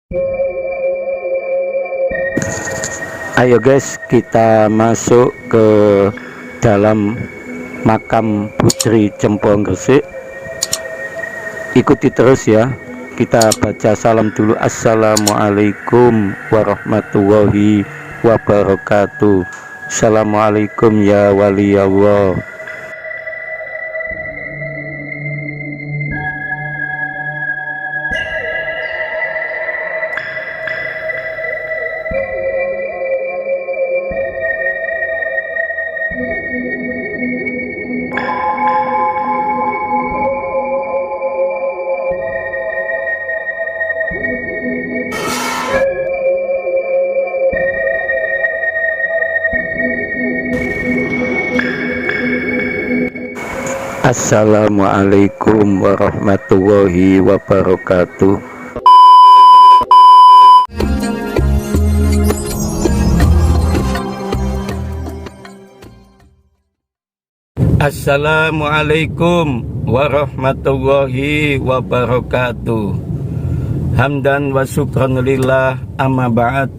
Ayo guys, kita masuk ke dalam makam Putri Cempong Gresik. Ikuti terus ya. Kita baca salam dulu. Assalamualaikum warahmatullahi wabarakatuh. Assalamualaikum ya wali Allah. Assalamualaikum warahmatullahi wabarakatuh. Assalamualaikum warahmatullahi wabarakatuh. Hamdan wa syukran lillah, amma ba'd.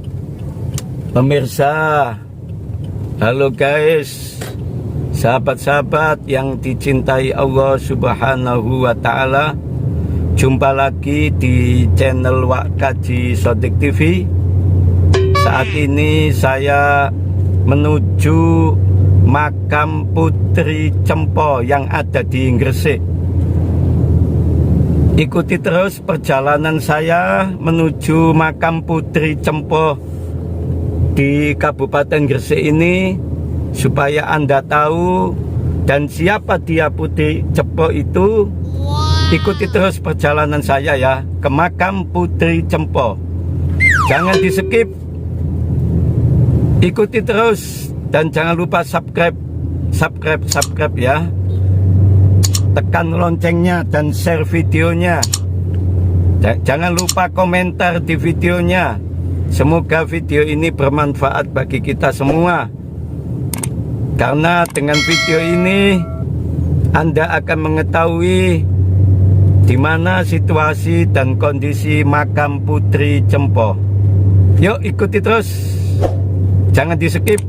Pemirsa, halo guys, sahabat-sahabat yang dicintai Allah Subhanahu wa Ta'ala. Jumpa lagi di channel Wak Kaji Sodik TV. Saat ini saya menuju makam Putri Cempong yang ada di Gresik. Ikuti terus perjalanan saya menuju makam Putri Cempong di Kabupaten Gresik ini, supaya Anda tahu dan siapa dia Putri Cempong itu. Ikuti terus perjalanan saya ya ke makam Putri Cempong. Jangan di skip, ikuti terus dan jangan lupa subscribe ya. Tekan loncengnya dan share videonya. Jangan lupa komentar di videonya. Semoga video ini bermanfaat bagi kita semua. Karena dengan video ini Anda akan mengetahui di mana situasi dan kondisi makam Putri Cempong. Yuk ikuti terus, jangan di skip.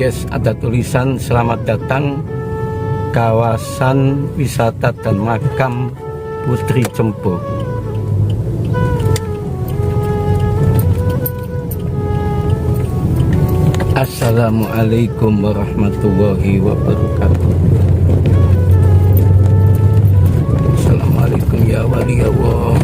guys, ada tulisan selamat datang kawasan wisata dan makam Putri Cempo. Assalamualaikum warahmatullahi wabarakatuh. Assalamualaikum ya wali Allah.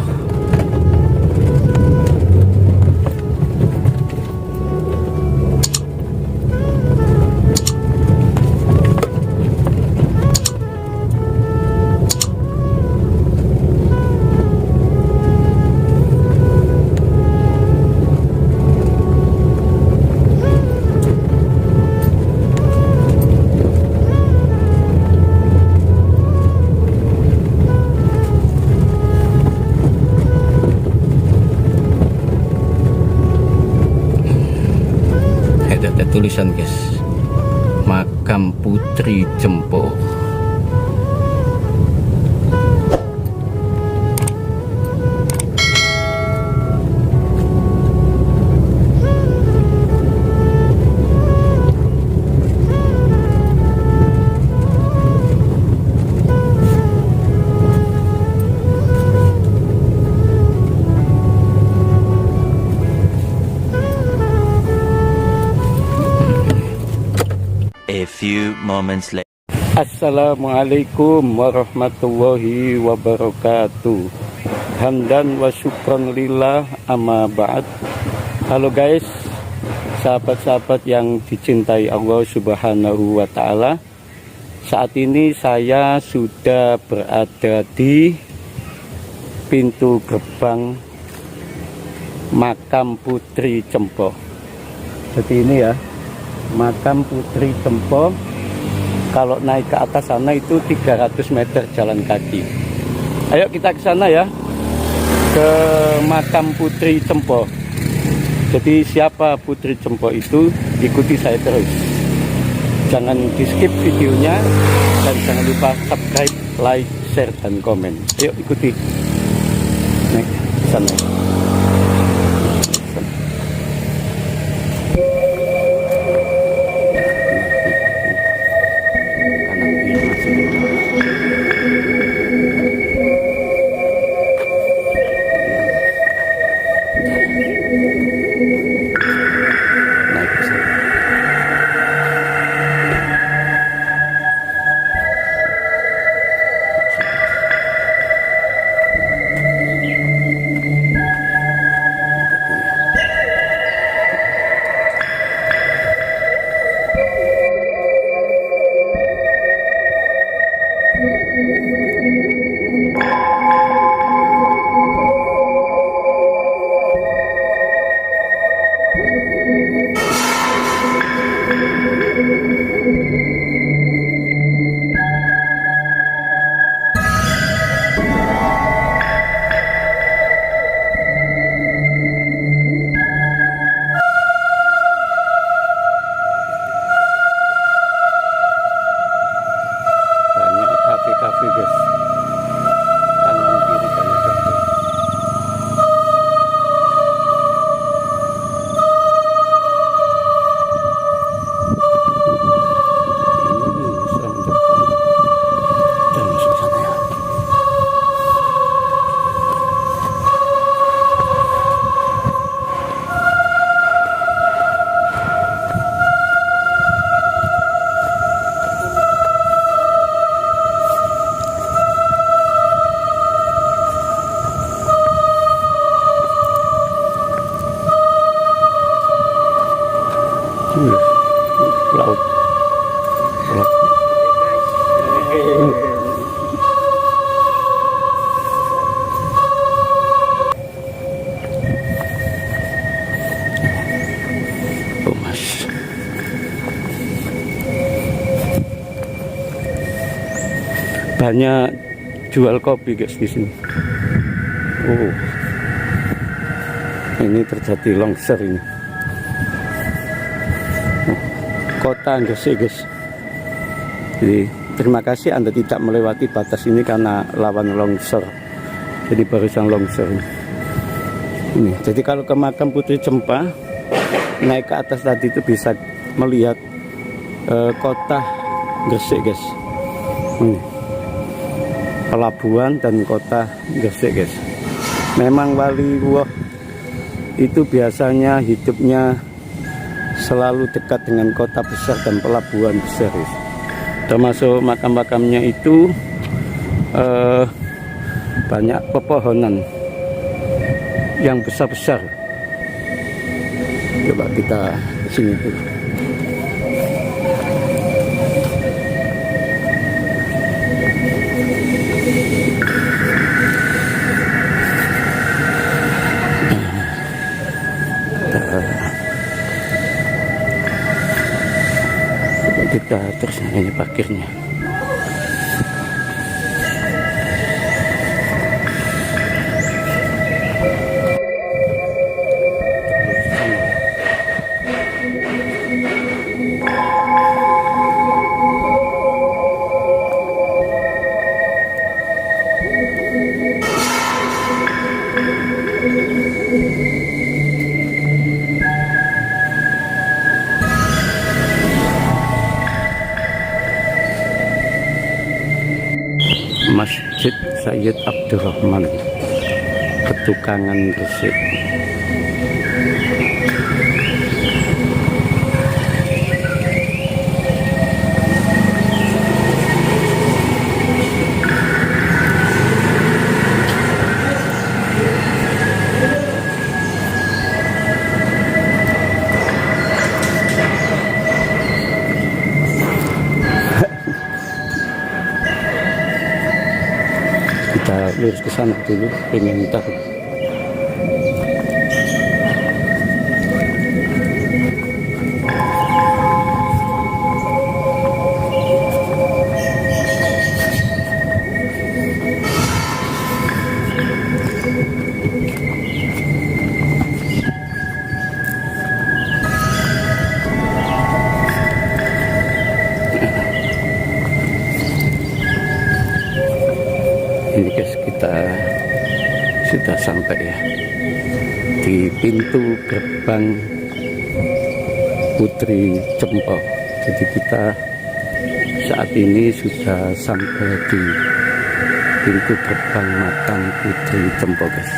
Ada tulisan guys, makam Putri Cempo. A few moments later. Assalamualaikum warahmatullahi wabarakatuh. Hamdan wa syukran lillah, amma ba'd. Halo guys, sahabat-sahabat yang dicintai Allah Subhanahu wa ta'ala. Saat ini saya sudah berada di pintu gerbang makam Putri Cempo. Jadi ini ya, makam Putri Cempo. Kalau naik ke atas sana itu 300 meter jalan kaki. Ayo kita ke sana ya, ke makam Putri Cempo. Jadi siapa Putri Cempo itu, ikuti saya terus. Jangan di skip videonya, dan jangan lupa subscribe, like, share, dan komen. Ayo ikuti. Naik ke sana. Kafe guys, kanan kiri banyak kafe. Selamat datang. Dan masuk sana ya. Laut. Oh mas. Banyak jual kopi guys di sini. Oh, ini terjadi longsor ini. Kota Gresik guys. Jadi terima kasih Anda tidak melewati batas ini karena lawan longsor. Jadi barusan longsor ini. Jadi kalau ke makam Putri Cempo, naik ke atas tadi itu bisa melihat kota Gresik guys. Ini pelabuhan dan kota Gresik guys. Memang Waliwo itu biasanya hidupnya selalu dekat dengan kota besar dan pelabuhan besar guys. Termasuk makam-makamnya itu banyak pepohonan yang besar-besar. Coba kita sini dulu. Kita terus ini parkirnya. Masjid Sayyid Abdurrahman, Petukangan Gresik. Kita lurus ke sana dulu, pengen tahu. Ini guys, kita sudah sampai ya di pintu gerbang Putri Cempo. Jadi kita saat ini sudah sampai di pintu gerbang makam Putri Cempo guys.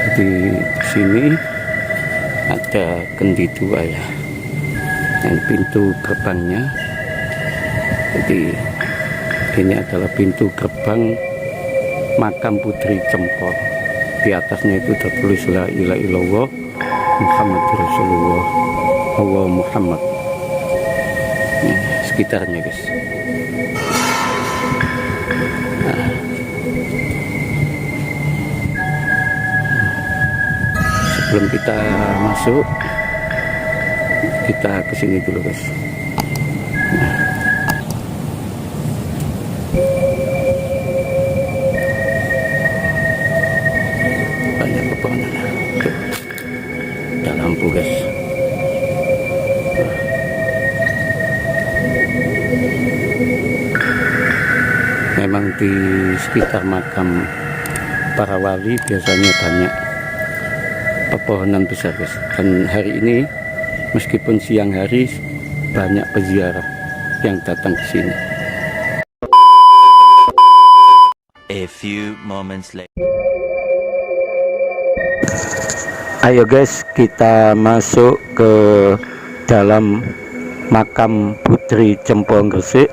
Jadi di sini ada kendi dua ya, yang pintu gerbangnya. Jadi ini adalah pintu gerbang makam Putri Cempo. Di atasnya itu tertulis la ilaha illallah Muhammadur Rasulullah Allah Muhammad. Ini sekitarnya guys. Nah. Sebelum kita masuk, kita kesini dulu guys. Nah. Banyak pepohonan. Ada lampu guys. Memang di sekitar makam para wali biasanya banyak pepohonan besar guys. Dan hari ini meskipun siang hari banyak peziarah yang datang ke sini. A few moments later. Ayo guys, kita masuk ke dalam makam Putri Cempo Gresik.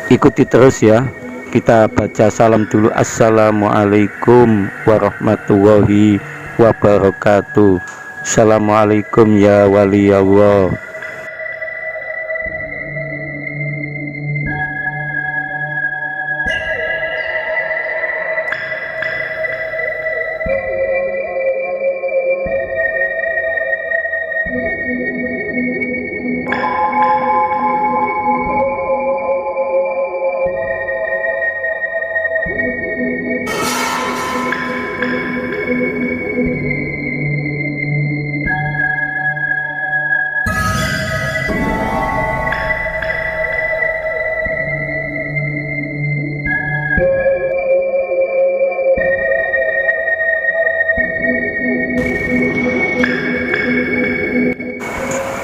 Ikuti terus ya. Kita baca salam dulu. Assalamualaikum warahmatullahi wabarakatuh. Assalamualaikum ya wali Allah.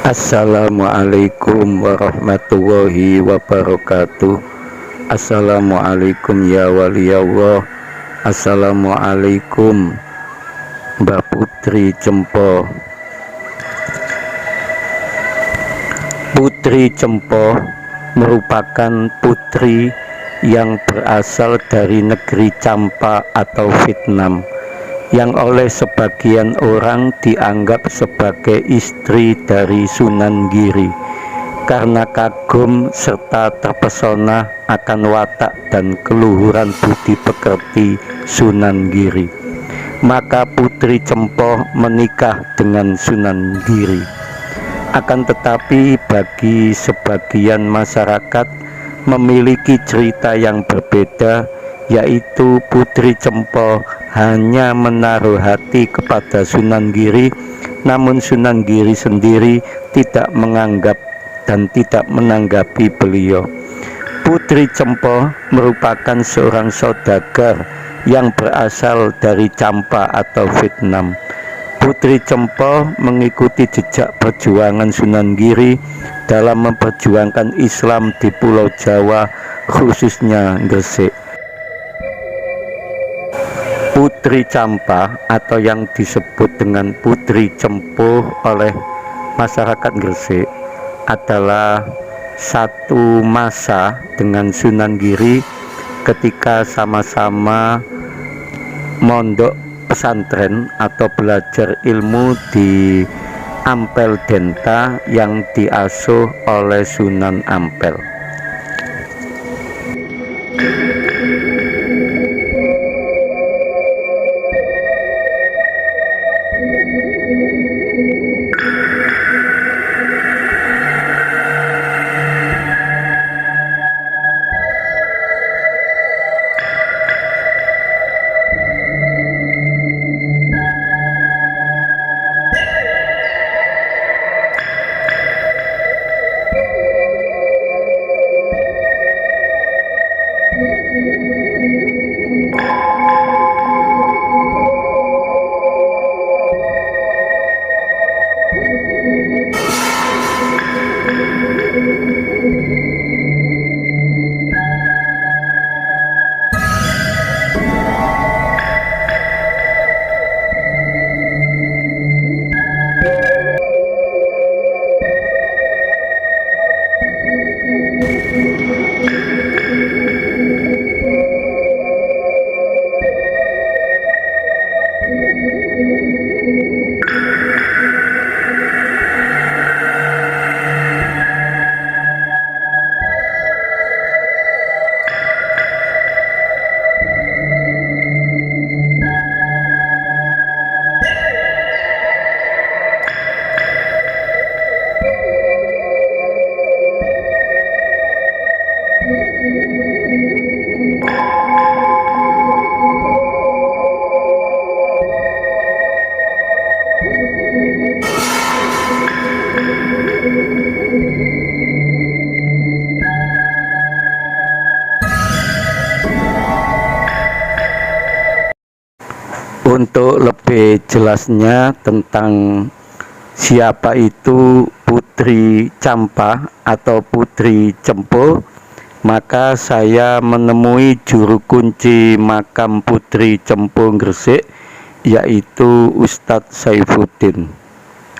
Assalamualaikum warahmatullahi wabarakatuh. Assalamualaikum ya wali Allah. Assalamualaikum Mbak Putri Cempo. Putri Cempo merupakan putri yang berasal dari negeri Campa atau Vietnam, yang oleh sebagian orang dianggap sebagai istri dari Sunan Giri karena kagum serta terpesona akan watak dan keluhuran budi pekerti Sunan Giri. Maka Putri Cempo menikah dengan Sunan Giri. Akan tetapi bagi sebagian masyarakat memiliki cerita yang berbeda, yaitu Putri Cempo hanya menaruh hati kepada Sunan Giri, namun Sunan Giri sendiri tidak menganggap dan tidak menanggapi beliau. Putri Cempo merupakan seorang saudagar yang berasal dari Campa atau Vietnam. Putri Cempo mengikuti jejak perjuangan Sunan Giri dalam memperjuangkan Islam di Pulau Jawa, khususnya Gresik. Putri Campa atau yang disebut dengan Putri Cempo oleh masyarakat Gresik adalah satu masa dengan Sunan Giri ketika sama-sama mondok pesantren atau belajar ilmu di Ampel Denta yang diasuh oleh Sunan Ampel. Untuk lebih jelasnya tentang siapa itu Putri Campa atau Putri Cempo, maka saya menemui juru kunci makam Putri Cempo Gresik, yaitu Ustadz Saifuddin.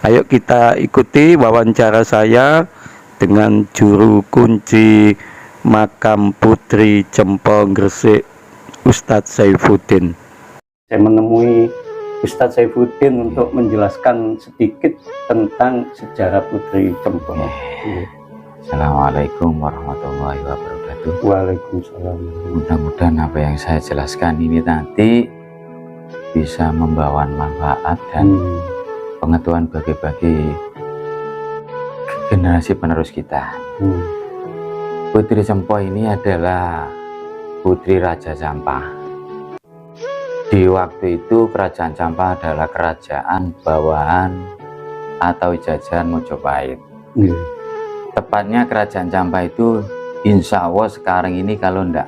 Ayo kita ikuti wawancara saya dengan juru kunci makam Putri Cempo Gresik, Ustadz Saifuddin. Saya menemui Ustadz Saifuddin untuk menjelaskan sedikit tentang sejarah Putri Cempo. Assalamualaikum warahmatullahi wabarakatuh. Waalaikumsalam. Mudah-mudahan apa yang saya jelaskan ini nanti bisa membawa manfaat dan pengetahuan bagi generasi penerus kita. Putri Cempo ini adalah putri Raja Campa. Di waktu itu kerajaan Campa adalah kerajaan bawahan atau jajahan Mojopahit. Tepatnya kerajaan Campa itu insya Allah sekarang ini kalau enggak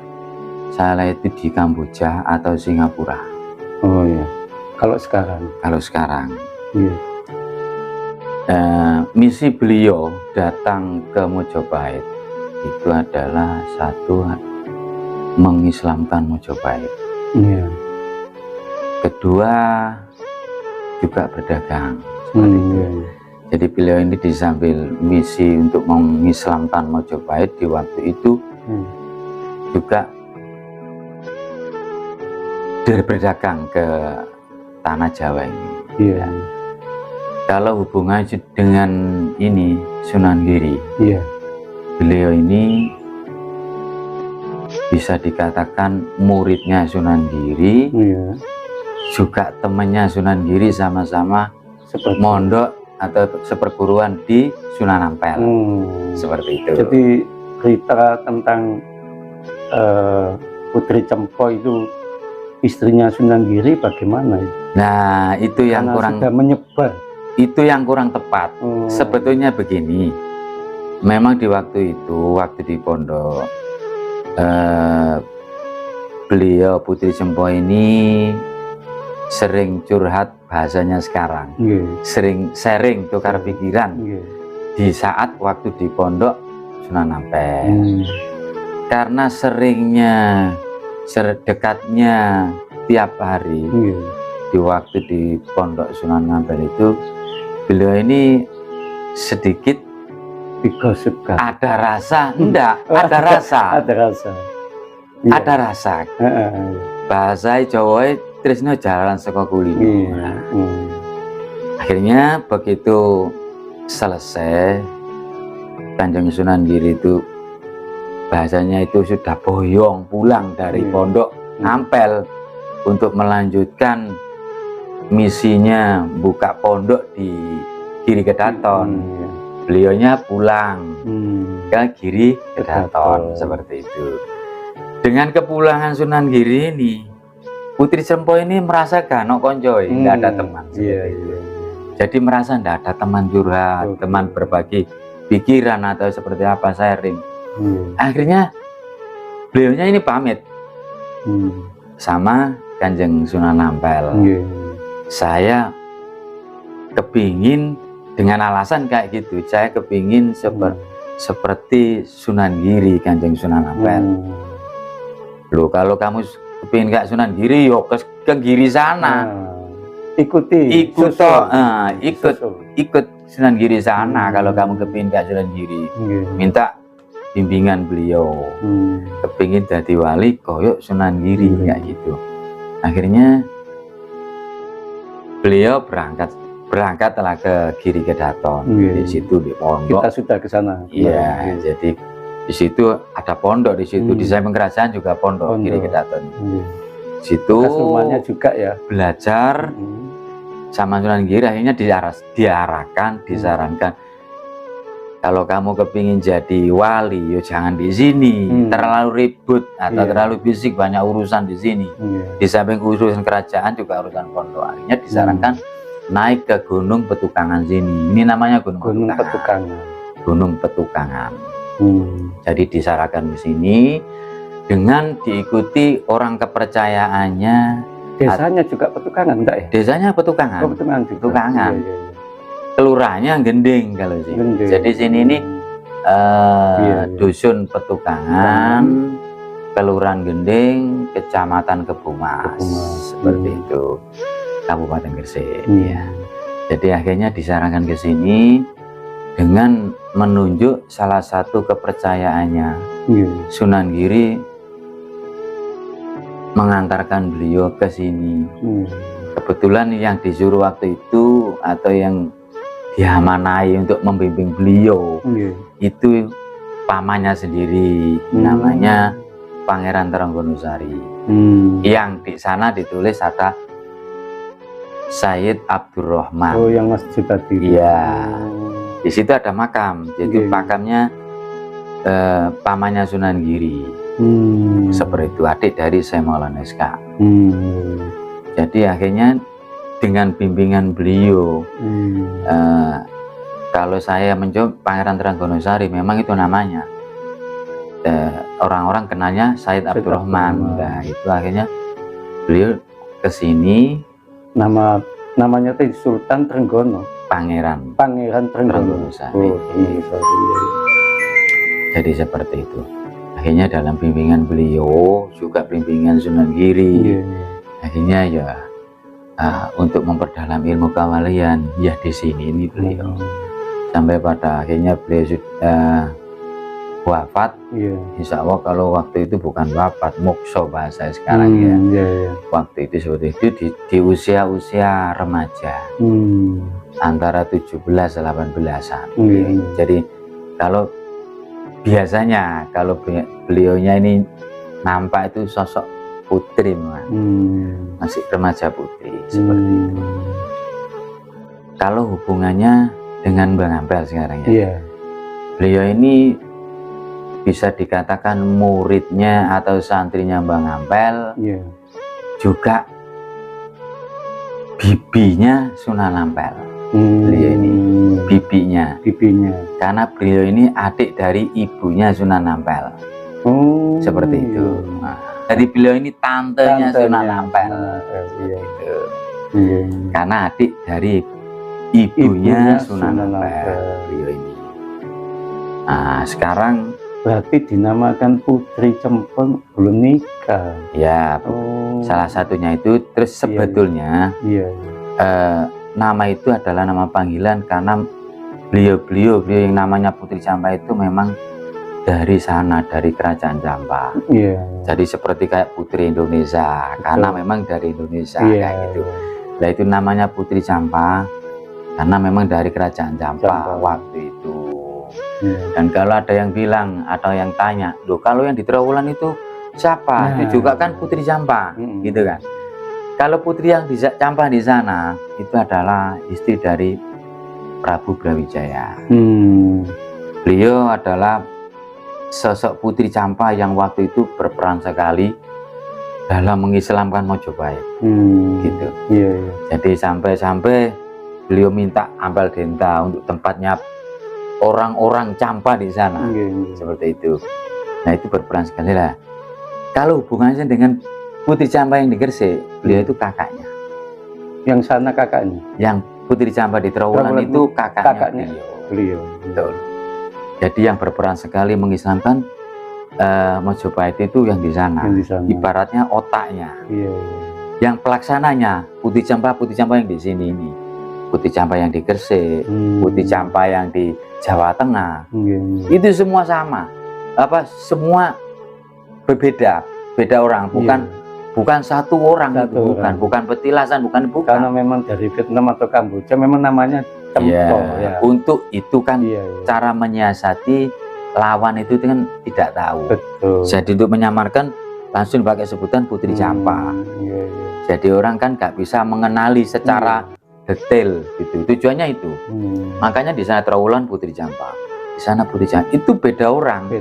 salah itu di Kamboja atau Singapura. Oh ya, kalau sekarang? Kalau sekarang. Iya. Misi beliau datang ke Mojopahit itu adalah satu, mengislamkan Mojopahit. Iya. Kedua, juga berdagang. Iya. Jadi beliau ini disambil misi untuk mengislamkan Mojopahit di waktu itu juga berdagang ke tanah Jawa ini. Iya. Kalau hubungannya dengan ini Sunan Giri, Iya. beliau ini bisa dikatakan muridnya Sunan Giri, Iya. juga temannya Sunan Giri, sama-sama Seperti mondok atau seperguruan di Sunan Ampel. Seperti itu. Jadi cerita tentang Putri Cempo itu istrinya Sunan Giri bagaimana itu? Nah, itu yang Karena kurang, sudah menyebar. itu yang kurang tepat. Sebetulnya begini, memang di waktu itu, waktu di pondok, beliau Putri Cempo ini sering curhat, bahasanya sekarang, sering sharing tukar pikiran di saat waktu di pondok Sunan Ampel. Karena seringnya, dekatnya tiap hari di waktu di pondok Sunan Ampel itu, beliau ini sedikit digosipkan. ada rasa, enggak, ada rasa, Ada rasa. ada rasa. Bahasa Jawa tresno jalan saka kulino. Akhirnya begitu selesai, Kanjeng Sunan Giri itu bahasanya itu sudah boyong pulang dari pondok Ampel untuk melanjutkan misinya buka pondok di Giri Kedaton. Beliaunya pulang ke Giri Kedaton, seperti itu. Dengan kepulangan Sunan Giri ini, Putri Cempo ini merasa gak koncoy, nggak ada teman. Jadi merasa nggak ada teman curhat, teman berbagi pikiran atau seperti apa, sharing. Akhirnya beliaunya ini pamit sama Kanjeng Sunan Ampel. Saya kepingin, dengan alasan kayak gitu, saya kepingin seperti Sunan Giri, Kanjeng Sunan Ampel. Loh, kalau kamu kepingin kayak Sunan Giri, yuk ke Giri sana. Ikut Sunan Giri sana. Kalau kamu kepingin kayak Sunan Giri, minta bimbingan beliau. Kepingin jadi wali, koyok Sunan Giri, kayak gitu. Akhirnya beliau berangkatlah ke Giri Kedaton. Di situ di pondok. Kita sudah ke sana. Iya, jadi di situ ada pondok, di situ di samping kerajaan juga pondok Giri Kedaton. Situ rumahnya juga ya. Belajar sama Sunan Giri, akhirnya diarahkan, disarankan, kalau kamu kepingin jadi wali, yo jangan di sini, terlalu ribut atau terlalu bisik, banyak urusan di sini. Di samping urusan kerajaan juga urusan pondok. Akhirnya disarankan naik ke Gunung Petukangan sini. Ini namanya Gunung Petukangan. Gunung Petukangan. Jadi disarankan ke sini dengan diikuti orang kepercayaannya. Desanya juga Petukangan, enggak ya? Desanya Petukangan. Petukangan juga. Petukangan. Kelurahannya Gending kalau sih. Jadi sini ini dusun Petukangan, Kelurahan Gending, Kecamatan Kebumas, seperti itu, Kabupaten Gresik. Ya. Jadi akhirnya disarankan ke sini dengan menunjuk salah satu kepercayaannya. Sunan Giri mengantarkan beliau ke sini. Kebetulan yang disuruh waktu itu atau yang diamanai untuk membimbing beliau itu pamannya sendiri, namanya Pangeran Trenggonosari. Yang di sana ditulis ada Sayyid Abdurrahman. Oh, yang masjid tadi. Iya. Di situ ada makam. Jadi makamnya pamannya Sunan Giri. Seperti itu, adik dari Syekh Maulana SK. Jadi akhirnya dengan bimbingan beliau, kalau saya mencoba Pangeran Trenggonosari, memang itu namanya. Orang-orang kenalnya Sayyid Abdurrahman. Nah, itu akhirnya beliau ke sini. Namanya itu Sultan Trenggono. Pangeran Trenggono Sari. oh Trenggono Sari iya. Jadi seperti itu. Akhirnya dalam bimbingan beliau, juga bimbingan Sunan Giri, Iya, iya. akhirnya ya untuk memperdalam ilmu kawalian ya di sini ini beliau. Sampai pada akhirnya beliau sudah wafat. Iya. Insya Allah kalau waktu itu bukan wafat, mokso bahasa sekarang ya. Iya, iya. Waktu itu seperti itu di usia-usia remaja antara 17-18an. Iya, iya. Jadi kalau biasanya kalau beliaunya ini nampak itu sosok putri, masih remaja putri seperti itu. Kalau hubungannya dengan Bang Ampel sekarang ya, Iya. beliau ini bisa dikatakan muridnya atau santrinya Bang Ampel, Iya. juga bibinya Sunan Ampel. Beliau ini bibinya, karena beliau ini adik dari ibunya Sunan Ampel. Seperti itu. Nah, jadi beliau ini tantenya Sunan Ampel. Iya. Gitu. Iya. Karena adik dari ibunya Sunan Sunan Ampel. Ampel. Beliau ini. Nah, sekarang Berarti dinamakan Putri Cempeng belum nikah. ya Oh. salah satunya itu. Terus Iya, sebetulnya Iya. nama itu adalah nama panggilan karena beliau yang namanya Putri Campa itu memang dari sana, dari kerajaan Campa. Iya. Jadi seperti kayak Putri Indonesia, karena memang dari Indonesia Iya. kayak gitu. Nah itu namanya Putri Campa karena memang dari kerajaan Campa waktu itu. Iya. Dan kalau ada yang bilang atau yang tanya, loh kalau yang di Trawulan itu siapa? Nah. Itu juga kan Putri Campa, gitu kan? Kalau putri yang di Campa di sana itu adalah istri dari Prabu Brawijaya. Beliau adalah sosok Putri Campa yang waktu itu berperan sekali dalam mengislamkan Mojopahit. Gitu. Iya, iya. Jadi sampai beliau minta Ampel Denta untuk tempatnya orang-orang Campa di sana. Iya, iya. Seperti itu. Nah itu berperan sekali lah. Kalau hubungannya dengan Putri Campa yang di Gresik, beliau itu kakaknya. Yang sana kakaknya. Yang Putri Campa di Trawulan itu kakaknya Beliau. Betul. Jadi yang berperan sekali mengislamkan Mojopahit itu yang di sana. Yang di sana. Ibaratnya otaknya. Iya, iya. Yang pelaksananya Putri Campa yang di sini ini. Putri Campa yang di Gresik, Putri Campa yang di Jawa Tengah. Iya, iya. Itu semua sama. Semua berbeda, beda orang, bukan satu orang, bukan petilasan, bukan. Karena memang dari Vietnam atau Kamboja memang namanya Cempo. Ya. Untuk itu kan Iya, iya. cara menyiasati lawan itu kan tidak tahu. Betul. Jadi untuk menyamarkan langsung pakai sebutan Putri Campa. Iya, iya. Jadi orang kan nggak bisa mengenali secara detail gitu. Tujuannya itu. Makanya di sana Trawulan Putri Campa, di sana Putri Campa. Itu beda orang,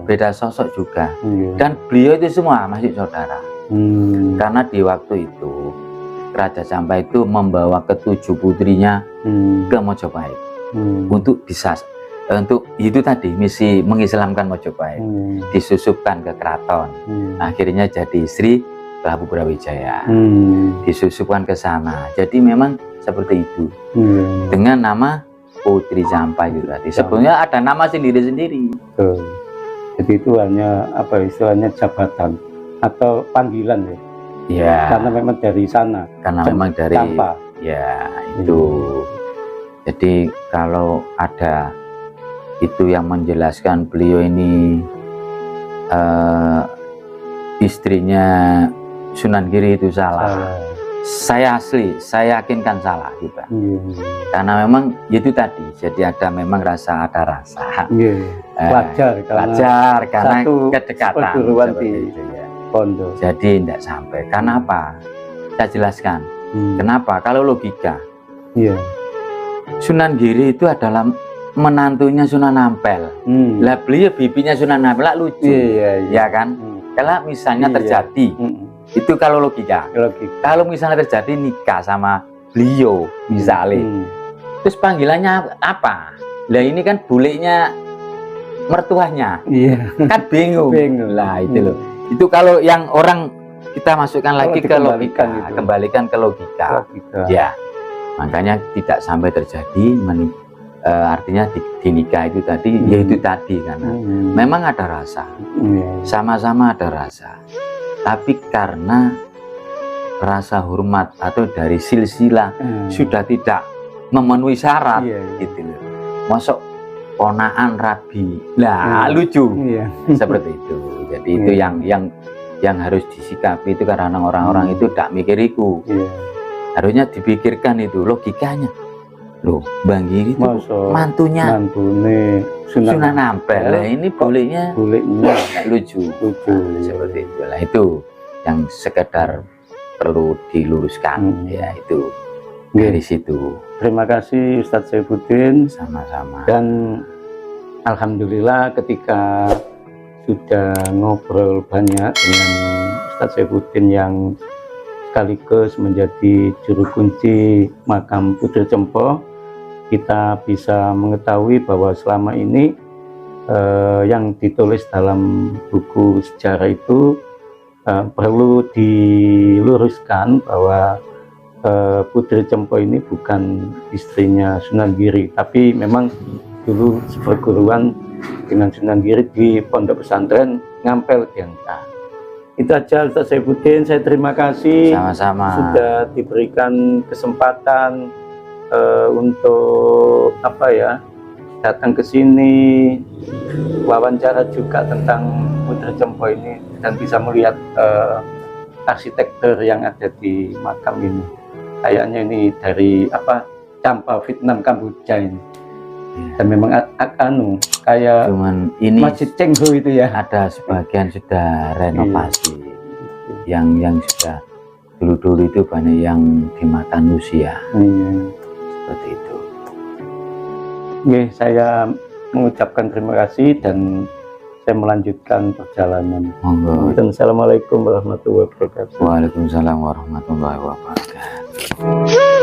beda sosok juga. Dan beliau itu semua masih saudara. Karena di waktu itu Raja Campa itu membawa ke-7 putrinya ke Mojopahit untuk itu tadi misi mengislamkan Mojopahit, disusupkan ke keraton. Akhirnya jadi istri Prabu Brawijaya, disusupkan ke sana. Jadi memang seperti itu. Dengan nama Putri Campa itu tadi. Sebetulnya ada nama sendiri-sendiri. Jadi itu hanya apa istilahnya jabatan atau panggilan ya. Ya. Karena memang dari sana. Karena memang dari Campa. Ya itu. Jadi kalau ada itu yang menjelaskan beliau ini istrinya Sunan Giri itu salah. Saya yakinkan salah juga. Karena memang itu tadi. Jadi ada memang rasa. Wajar karena kedekatan seperti itu ya. Pondok. Jadi tidak sampai. Karena apa? Saya jelaskan. Kenapa? Kalau logika, Sunan Giri itu adalah menantunya Sunan Ampel. Lah beliau bibinya Sunan Ampel, lucu, ya kan? Kalau misalnya terjadi, itu kalau logika. Kalau misalnya terjadi nikah sama beliau, misalnya, terus panggilannya apa? Lah ini kan buliknya mertuanya, kan bingung. Lah itu loh. Itu kalau yang orang kita masukkan lagi ke logika, kembalikan ke logika. Ya. Makanya tidak sampai terjadi artinya di nikah itu tadi, yaitu tadi karena memang ada rasa, sama-sama ada rasa, tapi karena rasa hormat atau dari silsilah sudah tidak memenuhi syarat, gitu loh. Masuk ponaan rabi lah, lucu seperti itu. Jadi itu yang harus disikapi itu, karena orang-orang itu tidak mikiriku, harusnya dipikirkan itu logikanya. Loh, Bang Giri itu mantune Sunan Ampel lah, ini bolehnya lucu seperti itu lah. Itu yang sekedar perlu diluruskan, ya itu dari situ. Terima kasih Ustadz Saifuddin. Sama-sama. Dan alhamdulillah ketika sudah ngobrol banyak dengan Ustadz Saifuddin yang sekaligus menjadi juru kunci makam Putri Cempo, kita bisa mengetahui bahwa selama ini yang ditulis dalam buku sejarah itu perlu diluruskan bahwa Putri Cempo ini bukan istrinya Sunan Giri, tapi memang dulu seperguruan dengan Sunan Giri di Pondok Pesantren Ngampel Diangka. Itu aja Ustadz Saifuddin, saya terima kasih. Sama-sama. Sudah diberikan kesempatan untuk datang ke sini, wawancara juga tentang Putri Cempo ini, dan bisa melihat arsitektur yang ada di makam ini. Kayaknya ini dari Champa Vietnam Kamboja ini. Dan memang kayak cuman ini Masjid Cengho itu ya, ada sebagian sudah renovasi, yang sudah dulu itu banyak yang dimakan usia, seperti itu. Oke, saya mengucapkan terima kasih dan saya melanjutkan perjalanan. Monggo. Dan assalamualaikum warahmatullahi wabarakatuh. Waalaikumsalam warahmatullahi wabarakatuh.